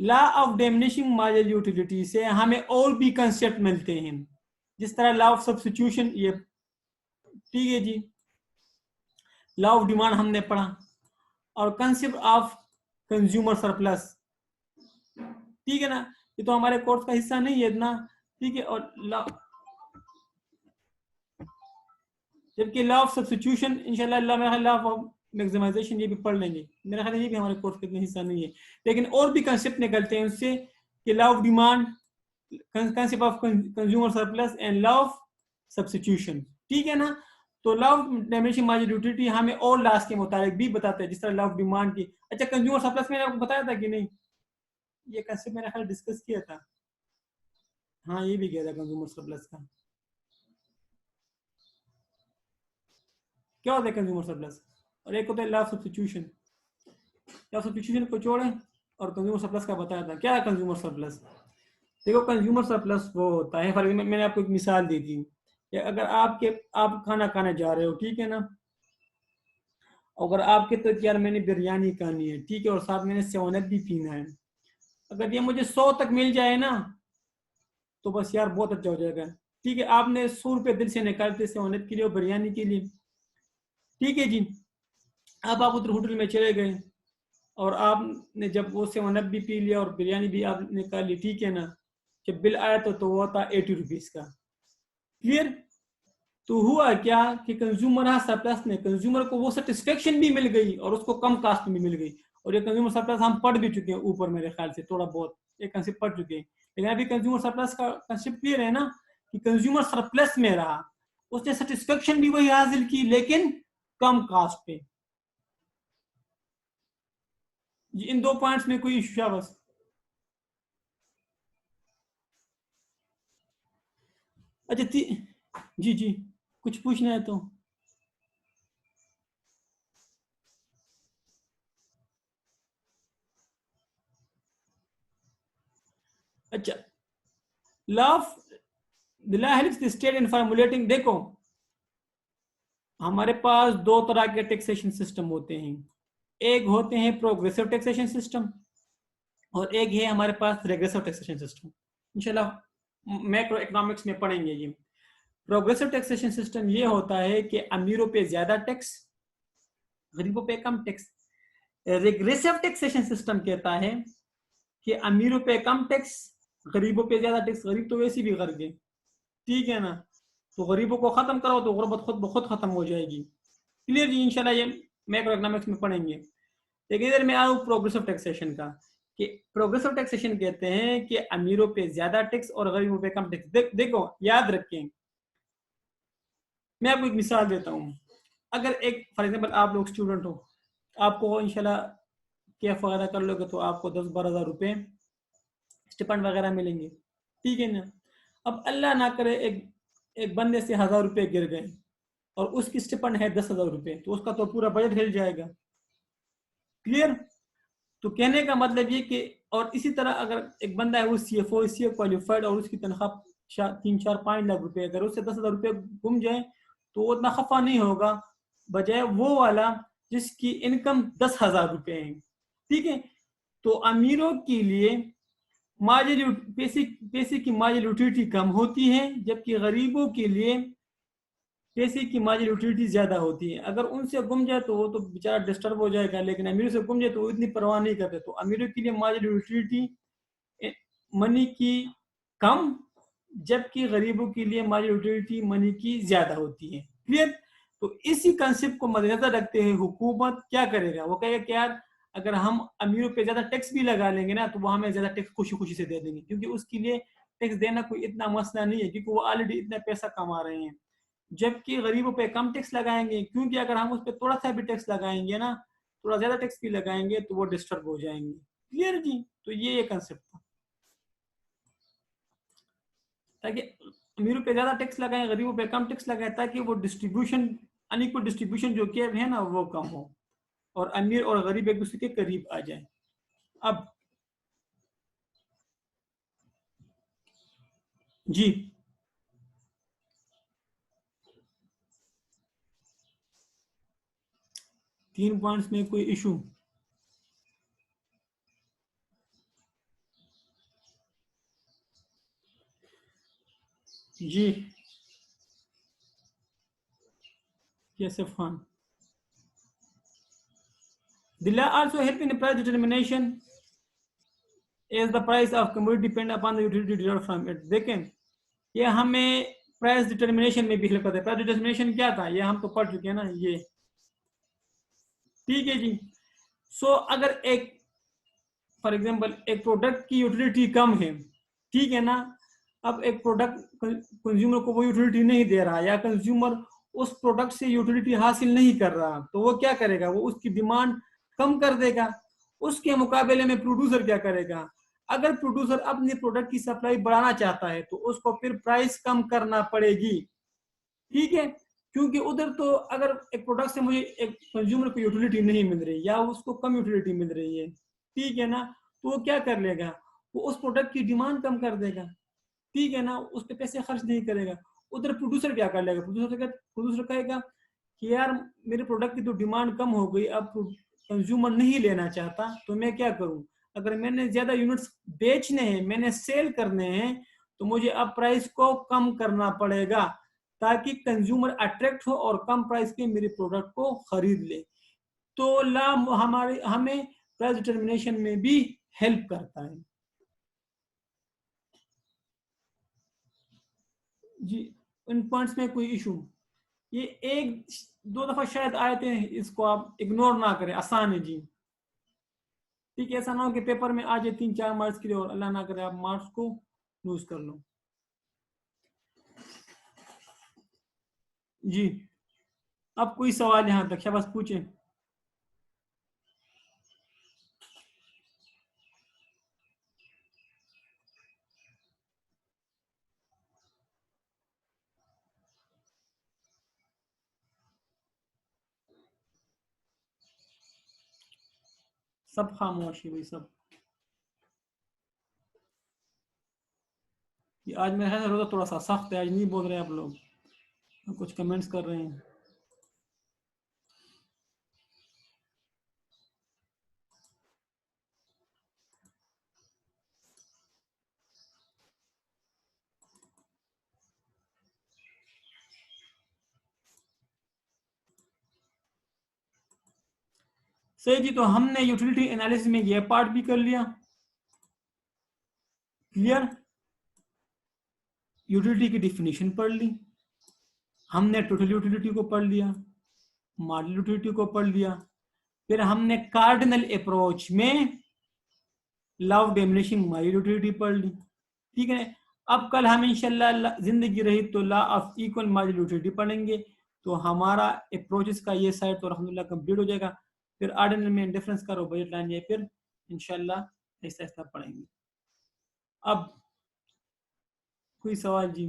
Law of diminishing marginal utility से हमें और भी कंसेप्ट मिलते हैं, जिस तरह लॉ ऑफ सब्स्टिट्यूशन, ये ठीक है जी, लॉ ऑफ डिमांड हमने पढ़ा, और कंसेप्ट ऑफ कंज्यूमर सरप्लस, ठीक है ना, ये तो हमारे कोर्स का हिस्सा नहीं है इतना, ठीक है। और लॉ, जबकि लॉ ऑफ सब्स्टिट्यूशन इंशाल्लाह मेरा लॉ ऑफ मैक्सिमाइजेशन ये भी पढ़ लेंगे, मेरा ख्याल ये भी हमारे कोर्स का हिस्सा नहीं है। लेकिन और भी कंसेप्ट निकलते हैं उससे, कि law of demand, concept of consumer surplus and law of substitution, ठीक है ना। तो law of diminishing marginal utility हमें और लॉस के मुताबिक भी बताता है, जिस तरह लॉ ऑफ डिमांड की। अच्छा, कंज्यूमर सरप्लस मैंने आपको बताया था कि नहीं? ये कंसेप्ट मैंने ख्याल डिस्कस किया था। हाँ, ये भी किया था कंज्यूमर सरप्लस का। क्या होता है कंज्यूमर सरप्लस? और एक होता है law of substitution. Law of substitution को छोड़ें और कंज्यूमर सरप्लस का बताया था। क्या है कंज्यूमर सरप्लस? देखो कंज्यूमर सरप्लस वो होता है, फॉर एग्जाम्पल मैंने आपको एक मिसाल दी थी कि अगर आप खाना खाने जा रहे हो, ठीक है ना, अगर आपके तो यार मैंने बिरयानी खानी है, ठीक है, और साथ मैंने 7 भी पीना है, अगर ये मुझे 100 तक मिल जाए ना तो बस यार बहुत अच्छा हो जाएगा। ठीक है, आपने 100 रुपये दिल से निकालते 7 के लिए और बिरयानी के लिए, ठीक है जी। अब आप उधर होटल में चले गए और आपने जब वो 7 भी पी लिया और बिरयानी भी आपने खा ली, ठीक है ना, जब बिल आया तो वो था 80 रुपीज का। क्लियर? तो हुआ क्या कि कंज्यूमर सरप्लस में कंज्यूमर को वो सेटिस्फेक्शन भी मिल गई और उसको कम कास्ट में भी मिल गई। और ये कंज्यूमर सरप्लस हम पढ़ भी चुके हैं ऊपर, मेरे ख्याल से थोड़ा बहुत एक कंसेप्ट पढ़ चुके हैं, लेकिन अभी कंज्यूमर सरप्लस का कंसेप्ट क्लियर है ना, कि कंज्यूमर सरप्लस में रहा, उसने सेटिस्फेक्शन भी वही हासिल की लेकिन कम कास्ट पे। इन 2 पॉइंट्स में कोई इशू बस? अच्छा जी जी, कुछ पूछना है तो? अच्छा, law of the law helps the state in formulating. देखो हमारे पास 2 तरह के टैक्सेशन सिस्टम होते हैं, एक होते हैं प्रोग्रेसिव टैक्सेशन सिस्टम और एक है हमारे पास रेग्रेसिव टैक्सेशन सिस्टम। इंशाल्लाह मैक्रो इकोनॉमिक्स में पढ़ेंगे ये। प्रोग्रेसिव टैक्सेशन सिस्टम ये होता है कि अमीरों पे ज्यादा टैक्स, गरीबों पे कम टैक्स। रेग्रेसिव टैक्सेशन सिस्टम कहता है कि अमीरों पे कम टैक्स, गरीबों पे ज्यादा टैक्स। गरीब तो वैसे भी कर गए, ठीक है ना, तो गरीबों को खत्म करो तो गुर्बत खुद ब खुद खत्म हो जाएगी। क्लियर जी? इंशाल्लाह ये मैक्रो इकोनॉमिक्स में पढ़ेंगे। लेकिन इधर मैं आऊँ प्रोग्रेसिव टैक्सेशन का, कि प्रोग्रेसिव टैक्सेशन कहते हैं कि अमीरों पे ज्यादा टैक्स और गरीबों पे कम टैक्स। देखो याद रखें, मैं आपको एक मिसाल देता हूँ। अगर एक फॉर एग्जांपल आप लोग स्टूडेंट हो, आपको इंशाल्लाह कैफ वगैरह कर लोगे तो आपको 10-12 हज़ार रुपये स्टिपेंड वगैरह मिलेंगे, ठीक है ना। अब अल्लाह ना करे एक बंदे से 1000 रुपये गिर गए और उसकी स्टिपेंड है 10,000 रुपये, तो उसका तो पूरा बजट हिल जाएगा। क्लियर? तो कहने का मतलब ये कि, और इसी तरह अगर एक बंदा है वो CFO क्वालिफाइड और उसकी तनख्वाह 3-4-5 लाख रुपए, अगर उससे 10,000 रुपये गुम जाए तो वो उतना खफा नहीं होगा, बजाय वो वाला जिसकी इनकम 10,000 रुपये है। ठीक है, तो अमीरों के लिए पैसे की मार्जिनल यूटिलिटी कम होती है, जबकि गरीबों के लिए पैसे की मार्जिनल यूटिलिटी ज्यादा होती है। अगर उनसे गुम जाए तो वो तो बेचारा डिस्टर्ब हो जाएगा, लेकिन अमीरों से गुम जाए तो वो इतनी परवाह नहीं करते। तो अमीरों के लिए मार्जिनल यूटिलिटी मनी की कम, जबकि गरीबों के लिए मार्जिनल यूटिलिटी मनी की ज्यादा होती है। क्लियर? तो इसी कंसेप्ट को मद्देनजर रखते हुए हुकूमत क्या करेगा, वो कहेगा कि यार अगर हम अमीरों पे ज्यादा टैक्स भी लगा लेंगे ना तो वो हमें ज्यादा टैक्स खुशी खुशी से दे देंगे, क्योंकि उसके लिए टैक्स देना कोई इतना मसला नहीं है, क्योंकि वो ऑलरेडी इतना पैसा कमा रहे हैं। जबकि गरीबों पे कम टैक्स लगाएंगे, क्योंकि अगर हम उस पर थोड़ा सा भी टैक्स लगाएंगे ना, थोड़ा ज्यादा टैक्स भी लगाएंगे तो वो डिस्टर्ब हो जाएंगे। क्लियर जी? तो ये कंसेप्ट था, ताकि अमीरों पे ज्यादा टैक्स लगाएं, गरीबों पे कम टैक्स लगाएं, ताकि वो डिस्ट्रीब्यूशन, अनइक्वल डिस्ट्रीब्यूशन जो क्या है ना वो कम हो और अमीर और गरीब एक दूसरे के करीब आ जाए। अब जी 3 पॉइंट्स में कोई इशू? जी yes Khan. The law also help in price determination as the price of commodity depend upon the utility derived from it। देखें ये हमें प्राइस डिटर्मिनेशन में भी हेल्प करता है। प्राइस डिटर्मिनेशन क्या था ये हम तो पढ़ चुके हैं ना ये, ठीक है जी। सो अगर एक फॉर एग्जांपल एक प्रोडक्ट की यूटिलिटी कम है, ठीक है ना, अब एक प्रोडक्ट कंज्यूमर को वो यूटिलिटी नहीं दे रहा या कंज्यूमर उस प्रोडक्ट से यूटिलिटी हासिल नहीं कर रहा, तो वो क्या करेगा, वो उसकी डिमांड कम कर देगा। उसके मुकाबले में प्रोड्यूसर क्या करेगा, अगर प्रोड्यूसर अपने प्रोडक्ट की सप्लाई बढ़ाना चाहता है तो उसको फिर प्राइस कम करना पड़ेगी, ठीक है। क्योंकि उधर तो अगर एक प्रोडक्ट से मुझे एक कंज्यूमर को यूटिलिटी नहीं मिल रही या उसको कम यूटिलिटी मिल रही है, ठीक है ना, तो वो क्या कर लेगा, वो उस प्रोडक्ट की डिमांड कम कर देगा, ठीक है ना, उस पर पैसे खर्च नहीं करेगा। उधर प्रोड्यूसर क्या कर लेगा, प्रोड्यूसर कहेगा कि यार मेरे प्रोडक्ट की तो डिमांड कम हो गई, अब कंज्यूमर नहीं लेना चाहता, तो मैं क्या करूं, अगर मैंने ज्यादा यूनिट्स बेचने हैं, मैंने सेल करने हैं, तो मुझे अब प्राइस को कम करना पड़ेगा ताकि कंज्यूमर अट्रैक्ट हो और कम प्राइस के मेरे प्रोडक्ट को खरीद ले। तो ला हमारे हमें प्राइस डिटर्मिनेशन में भी हेल्प करता है। जी, इन पॉइंट्स में कोई इशू, ये एक दो दफा शायद आए थे, इसको आप इग्नोर ना करें, आसान है जी। ठीक है, ऐसा ना हो कि पेपर में आ जाए 3-4 मार्क्स के लिए और अल्लाह ना करे आप मार्क्स को लूज कर लो। जी, अब कोई सवाल यहाँ तक शाबाश पूछे। सब खामोश है भाई सब। ये आज मेरा है रोजा थोड़ा सा सख्त है, आज नहीं बोल रहे आप लोग, कुछ कमेंट्स कर रहे हैं। सही जी, तो हमने यूटिलिटी एनालिसिस में ये पार्ट भी कर लिया, क्लियर। यूटिलिटी की डिफिनीशन पढ़ ली, हमने टोटल यूटिलिटी को पढ़ लिया, मॉडल यूटिलिटी को पढ़ लिया, फिर हमने कार्डिनल अप्रोच में law of diminishing marginal utility पढ़ ली, ठीक है। अब कल हम इंशाल्लाह जिंदगी रही तो law of equal marginal utility पढ़ेंगे, तो हमारा अप्रोचेस का ये साइड तो अल्हम्दुलिल्लाह कंप्लीट हो जाएगा। फिर ऑर्डिनल में डिफरेंस करो बजट लाइन, ये फिर इंशाल्लाह ऐसा ऐसा पढ़ेंगे। अब कोई सवाल जी?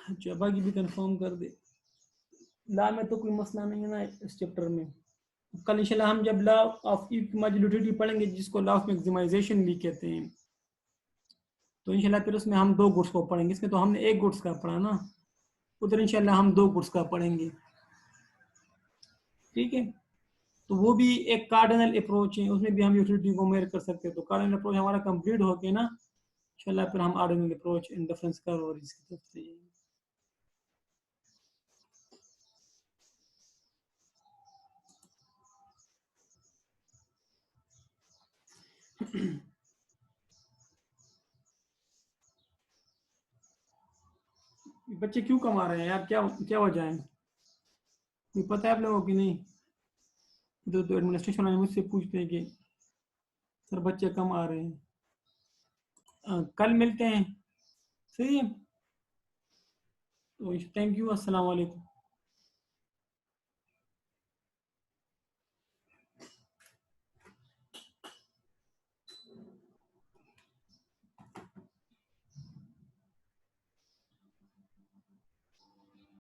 अच्छा, बाकी भी कंफर्म कर दे, लॉ में तो कोई मसला नहीं है ना इस चैप्टर में। कल इंशाल्लाह हम जब लॉ ऑफ मार्जिनल यूटिलिटी पढ़ेंगे, जिसको लॉ ऑफ मैक्सिमाइजेशन भी कहते हैं, तो इंशाल्लाह फिर उसमें हम 2 गुड्स को पढ़ेंगे। इसमें तो हमने 1 गुड्स का पढ़ा ना, उधर इंशाल्लाह हम 2 गुड्स का पढ़ेंगे, ठीक है। तो वो भी एक कार्डिनल अप्रोच है, उसमें भी हम यूटिलिटी को मेजर कर सकते हैं। तो कार्डिनल अप्रोच हमारा कंप्लीट हो गया ना, इंशाल्लाह फिर हम ऑर्डिनल अप्रोच इन डिफरेंस कर और इसकी तरफ से बच्चे क्यों कमा रहे हैं यार, क्या क्या वजह है, कोई पता है आप लोगों की नहीं? तो एडमिनिस्ट्रेशन वाले मुझसे पूछते हैं कि सर बच्चे कम आ रहे हैं। कल मिलते हैं, सही है। तो थैंक यू, अस्सलाम वालेकुम।